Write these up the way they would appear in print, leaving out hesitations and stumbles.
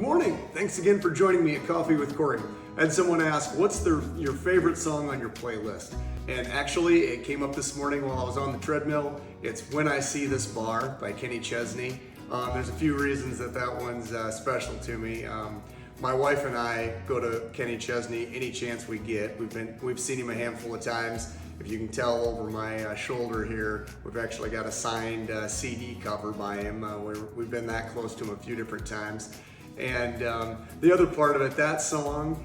Good morning. Thanks again for joining me at Coffee with Kory. I had someone ask, what's your favorite song on your playlist? And actually, it came up this morning while I was on the treadmill. It's When I See This Bar by Chesney. There's a few reasons that one's special to me. My wife and I go to Chesney any chance we get. We've seen him a handful of times. If you can tell over my shoulder here, we've actually got a signed CD cover by him. We've been that close to him a few different times. And the other part of it, that song,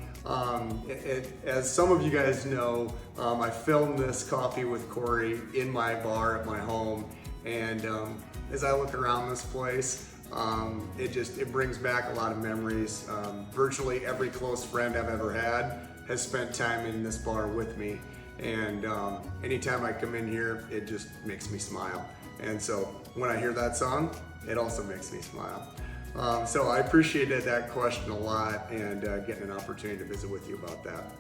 as some of you guys know, I filmed this Coffee with Kory in my bar at my home. And as I look around this place, it brings back a lot of memories. Virtually every close friend I've ever had has spent time in this bar with me. And anytime I come in here, it just makes me smile. And so when I hear that song, it also makes me smile. So I appreciated that question a lot and getting an opportunity to visit with you about that.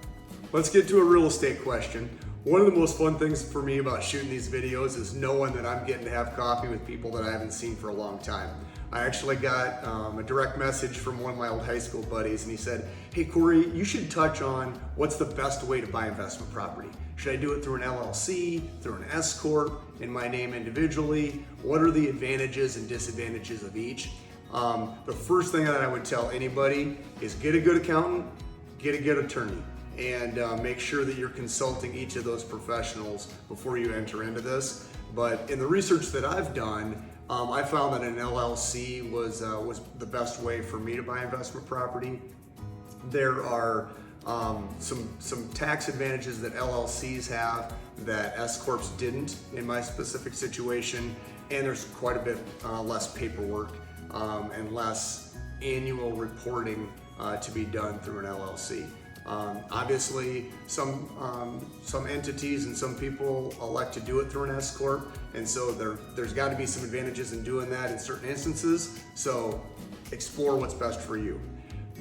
Let's get to a real estate question. One of the most fun things for me about shooting these videos is knowing that I'm getting to have coffee with people that I haven't seen for a long time. I actually got a direct message from one of my old high school buddies, and he said, "Hey Kory, you should touch on what's the best way to buy investment property. Should I do it through an LLC, through an S Corp, in my name individually? What are the advantages and disadvantages of each?" The first thing that I would tell anybody is get a good accountant, get a good attorney, and make sure that you're consulting each of those professionals before you enter into this. But in the research that I've done, I found that an LLC was the best way for me to buy investment property. There are some tax advantages that LLCs have that S Corps didn't in my specific situation, and there's quite a bit less paperwork and less annual reporting to be done through an LLC. Obviously, some entities and some people elect to do it through an S Corp, and so there's got to be some advantages in doing that in certain instances. So explore what's best for you.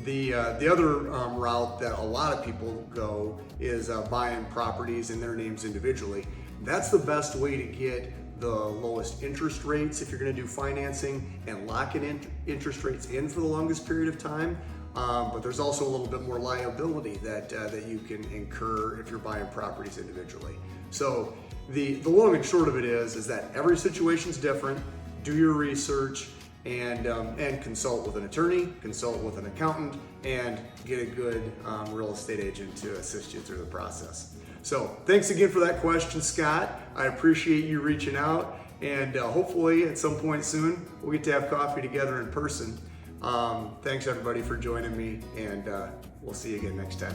The other route that a lot of people go is buying properties in their names individually. That's the best way to get the lowest interest rates if you're going to do financing and lock in interest rates in for the longest period of time. But there's also a little bit more liability that you can incur if you're buying properties individually. So the long and short of it is that every situation is different. Do your research and consult with an attorney, consult with an accountant, and get a good real estate agent to assist you through the process. So thanks again for that question, Scott. I appreciate you reaching out, and hopefully at some point soon we'll get to have coffee together in person. Thanks everybody for joining me, and we'll see you again next time.